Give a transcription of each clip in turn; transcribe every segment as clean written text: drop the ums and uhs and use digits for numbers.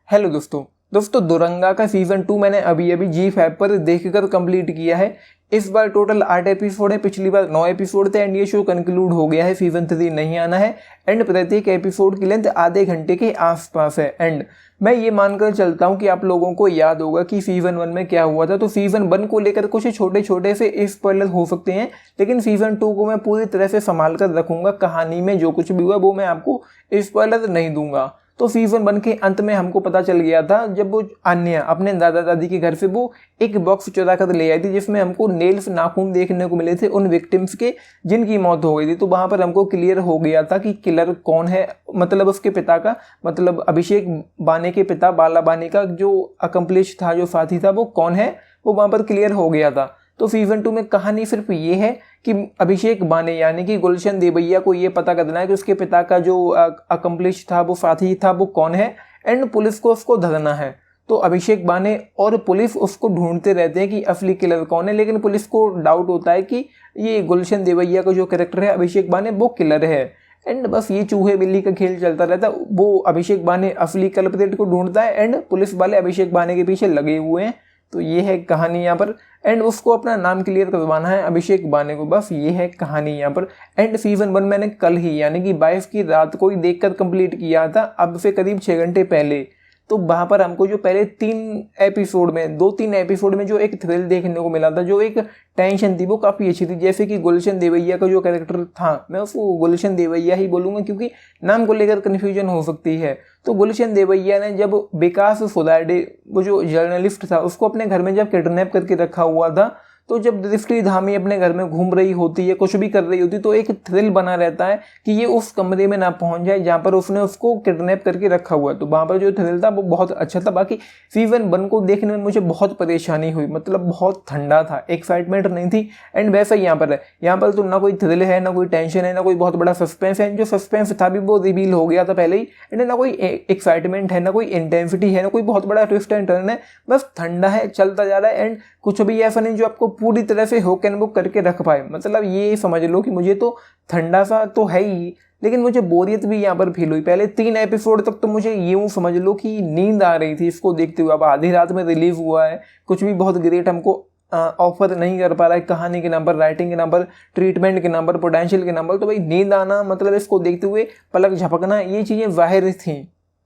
Hello दोस्तों दुरंगा का season 2 मैंने अभी अभी जी5 पर देखकर कंप्लीट किया है। इस बार टोटल 8 एपिसोड है, पिछली बार 9 एपिसोड थे एंड ये शो कंक्लूड हो गया है। सीज़न 3 नहीं आना है एंड प्रत्येक एपिसोड की लेंथ आधे घंटे के आसपास है। एंड मैं ये मानकर चलता हूँ कि आप लोगों को याद होगा कि सीज़न 1 में क्या हुआ था। तो सीज़न 1 को लेकर कुछ छोटे छोटे से स्पॉइलर हो सकते हैं, लेकिन सीज़न 2 को मैं पूरी तरह से संभाल कर रखूँगा। कहानी में जो कुछ भी हुआ वो मैं आपको स्पॉइलर नहीं दूंगा। तो सीज़न 1 के अंत में हमको पता चल गया था, जब वो अन्या अपने दादा दादी के घर से वो एक बॉक्स चुरा कर ले आई थी जिसमें हमको नेल्स नाखून देखने को मिले थे उन विक्टिम्स के जिनकी मौत हो गई थी। तो वहाँ पर हमको क्लियर हो गया था कि किलर कौन है, मतलब उसके पिता का, मतलब अभिषेक बाने के पिता बाला बाने का जो अकम्प्लिश था, जो साथी था, वो कौन है, वो वहाँ पर क्लियर हो गया था। तो सीज़न 2 में कहानी सिर्फ ये है कि अभिषेक बाने यानी कि गुलशन देवैया को ये पता करना है कि उसके पिता का जो अकम्प्लिश था, वो साथी था, वो कौन है एंड पुलिस को उसको धरना है। तो अभिषेक बाने और पुलिस उसको ढूंढते रहते हैं कि असली किलर कौन है, लेकिन पुलिस को डाउट होता है कि ये गुलशन देवैया का जो कैरेक्टर है अभिषेक बाने, वो किलर है। एंड बस ये चूहे बिल्ली का खेल चलता रहता। वो अभिषेक बाने असली कल्प्रिट को ढूंढता है एंड पुलिस वाले अभिषेक बाने के पीछे लगे हुए हैं। तो ये है कहानी यहाँ पर। एंड उसको अपना नाम क्लियर करवाना है अभिषेक बाने को, बस ये है कहानी यहाँ पर। एंड सीज़न 1 मैंने कल ही यानी कि 22 की रात को ही देखकर कंप्लीट किया था, अब से करीब 6 घंटे पहले। तो वहाँ पर हमको जो पहले 2-3 एपिसोड में जो एक थ्रिल देखने को मिला था, जो एक टेंशन थी, वो काफ़ी अच्छी थी। जैसे कि गुलशन देवैया का जो कैरेक्टर था, मैं उसको गुलशन देवैया ही बोलूँगा क्योंकि नाम को लेकर कन्फ्यूजन हो सकती है। तो गुलशन देवैया ने जब विकास फुलाडे, वो जो जर्नलिस्ट था, उसको अपने घर में जब किडनैप करके रखा हुआ था, तो जब दृष्टि धामी अपने घर में घूम रही होती है, कुछ भी कर रही होती, तो एक थ्रिल बना रहता है कि ये उस कमरे में ना पहुंच जाए जहां पर उसने उसको किडनैप करके रखा हुआ है। तो वहां पर जो थ्रिल था वो बहुत अच्छा था। बाकी सीज़न 1 को देखने में मुझे बहुत परेशानी हुई, मतलब बहुत ठंडा था, एक्साइटमेंट नहीं थी। एंड वैसा ही यहाँ पर है, यहाँ पर तो ना कोई थ्रिल है, ना कोई टेंशन है, ना कोई बहुत बड़ा सस्पेंस है। जो सस्पेंस था भी वो रिवील हो गया था पहले ही। एंड ना कोई एक्साइटमेंट है, ना कोई इंटेंसिटी है, ना कोई बहुत बड़ा ट्विस्ट एंड टर्न है, बस ठंडा है, चलता जा रहा है। एंड कुछ भी ऐसा नहीं जो आपको पूरी तरह से होक एंड बुक करके रख पाए। मतलब ये समझ लो कि मुझे तो ठंडा सा तो है ही, लेकिन मुझे बोरियत भी यहाँ पर फील हुई। पहले 3 एपिसोड तक तो मुझे यूं समझ लो कि नींद आ रही थी इसको देखते हुए। अब आधी रात में रिलीज हुआ है, कुछ भी बहुत ग्रेट हमको ऑफर नहीं कर पा रहा है, कहानी के नाम पर, राइटिंग के नाम पर, ट्रीटमेंट के नाम पर, पोटेंशियल के नाम पर। तो भाई नींद आना, मतलब इसको देखते हुए पलक झपकना, ये चीज़ें जाहिर थी,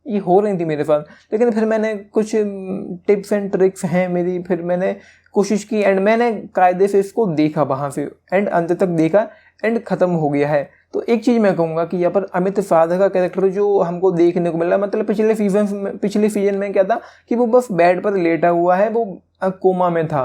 ये हो रही थी मेरे साथ। लेकिन फिर मैंने कुछ टिप्स एंड ट्रिक्स हैं मेरी, फिर मैंने कोशिश की एंड मैंने कायदे से इसको देखा वहाँ से एंड अंत तक देखा एंड ख़त्म हो गया है। तो एक चीज़ मैं कहूँगा कि यहाँ पर अमित साधा का कैरेक्टर जो हमको देखने को मिला, मतलब पिछले सीजन में क्या था कि वो बस बेड पर लेटा हुआ है, वो कोमा में था,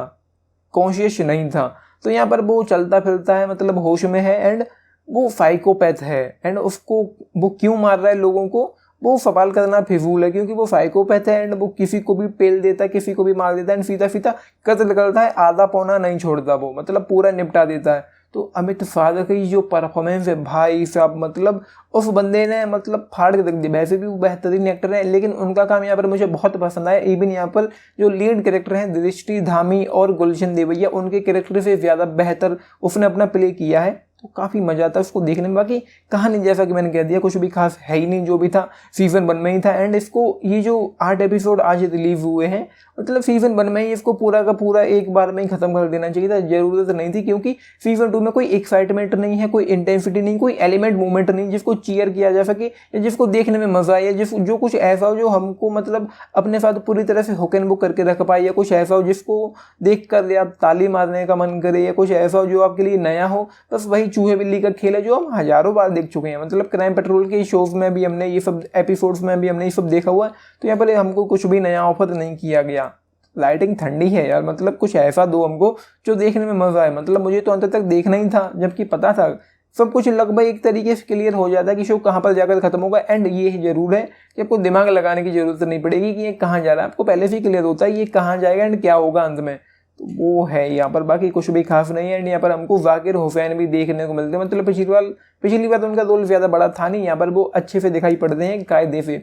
कॉन्शियस नहीं था। तो यहाँ पर वो चलता फिरता है, मतलब होश में है एंड वो साइकोपैथ है। एंड उसको वो क्यों मार रहा है लोगों को, वो सवाल करना फिजूल है, क्योंकि वो साइकोपैथ है एंड वो किसी को भी पेल देता है, किसी को भी मार देता है एंड सीधा सीधा कत्ल करता है, आधा पौना नहीं छोड़ता, वो मतलब पूरा निपटा देता है। तो अमित साधा की जो परफॉर्मेंस है भाई साहब, मतलब उस बंदे ने मतलब फाड़ के रख दिया। वैसे भी वो बेहतरीन एक्टर है, लेकिन उनका काम यहाँ पर मुझे बहुत पसंद आया। इवन यहाँ पर जो लीड कैरेक्टर हैं दृष्टि धामी और गुलशन देवैया, उनके कैरेक्टर से ज़्यादा बेहतर उसने अपना प्ले किया है। तो काफ़ी मज़ा आता है उसको देखने में। बाकी कहानी जैसा कि मैंने कह दिया, कुछ भी खास है ही नहीं, जो भी था सीज़न 1 में ही था। एंड इसको ये जो 8 एपिसोड आज रिलीज हुए हैं, मतलब सीज़न 1 में ही इसको पूरा का पूरा एक बार में ही ख़त्म कर देना चाहिए था, ज़रूरत नहीं थी। क्योंकि सीज़न 2 में कोई एक्साइटमेंट नहीं है, कोई इंटेंसिटी नहीं, कोई एलिमेंट मूवमेंट नहीं जिसको चीयर किया जा सके या जिसको देखने में मज़ा आए, या जो कुछ ऐसा हो जो हमको मतलब अपने साथ पूरी तरह से हुक एंड बुक करके रख पाए, या कुछ ऐसा हो जिसको देख कर या ताली मारने का मन करे, या कुछ ऐसा हो जो आपके लिए नया हो। बस वही चूहे बिल्ली का खेल है जो हम हज़ारों बार देख चुके हैं। मतलब क्राइम पेट्रोल के शोज में भी हमने ये सब, एपिसोड्स में भी हमने ये सब देखा हुआ है। तो यहाँ पर हमको कुछ भी नया ऑफर नहीं किया गया। लाइटिंग ठंडी है यार, मतलब कुछ ऐसा दो हमको जो देखने में मजा आए। मतलब मुझे तो अंत तक देखना ही था, जबकि पता था सब कुछ लगभग एक तरीके से क्लियर हो जाता है कि शो कहाँ पर जाकर खत्म होगा। एंड ये जरूर है कि आपको दिमाग लगाने की जरूरत नहीं पड़ेगी कि ये कहाँ जा रहा है, आपको पहले से ही क्लियर होता है ये कहाँ जाएगा एंड क्या होगा अंत में। तो वो है यहाँ पर, बाकी कुछ भी खास नहीं है। एंड यहाँ पर हमको जाकिर हुसैन भी देखने को मिलते हैं। मतलब पिछली बार तो उनका रोल ज़्यादा बड़ा था नहीं, यहाँ पर वो अच्छे से दिखाई पड़ते हैं कायदे से।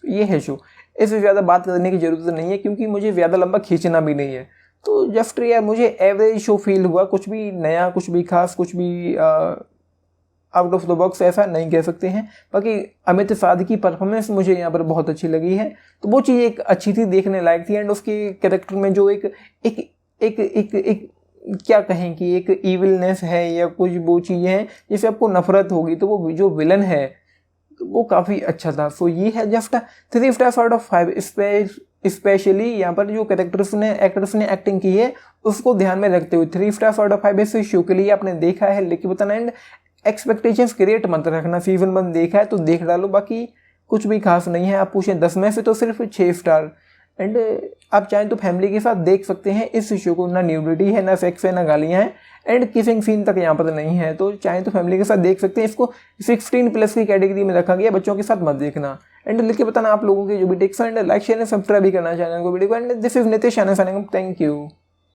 ये है शो, इससे ज़्यादा बात करने की ज़रूरत नहीं है क्योंकि मुझे ज़्यादा लंबा खींचना भी नहीं है। तो जस्ट यार मुझे एवरेज शो फील हुआ, कुछ भी नया, कुछ भी खास, कुछ भी आउट ऑफ द बॉक्स ऐसा नहीं कह सकते हैं। बाकी अमित साध की परफॉर्मेंस मुझे यहाँ पर बहुत अच्छी लगी है, तो वो चीज़ एक अच्छी थी, देखने लायक थी। एंड उसके कैरेक्टर में जो एक एक एक एक एक क्या कहें कि एक इविलनेस है या कुछ वो चीज़ें हैं जिससे आपको नफरत होगी, तो वो जो विलन है तो वो काफ़ी अच्छा था। सो ये है just 3 stars out of 5। Specially यहाँ पर जो एक्टर्स ने एक्टिंग की है उसको ध्यान में रखते हुए 3 स्टार्स आउट ऑफ 5 इस शो के लिए आपने देखा है लेकिन बताना। एंड एक्सपेक्टेशंस क्रिएट मत रखना, सीजन 1 देखा है तो देख डालो, बाकी कुछ भी खास नहीं है। आप पूछें 10 में से तो सिर्फ 6 स्टार। एंड आप चाहें तो फैमिली के साथ देख सकते हैं इस शो को, ना न्यूडिटी है, ना सेक्स है, ना गालियाँ हैं, एंड किसिंग सीन तक यहाँ पर नहीं है, तो चाहें तो फैमिली के साथ देख सकते हैं। इसको 16+ की कैटेगरी में रखा गया, बच्चों के साथ मत देखना। एंड लिख के बताना आप लोगों के जो भी टेक्स, and like share and subscribe भी करना चैनल को, वीडियो को। And this is Nitish, thank you.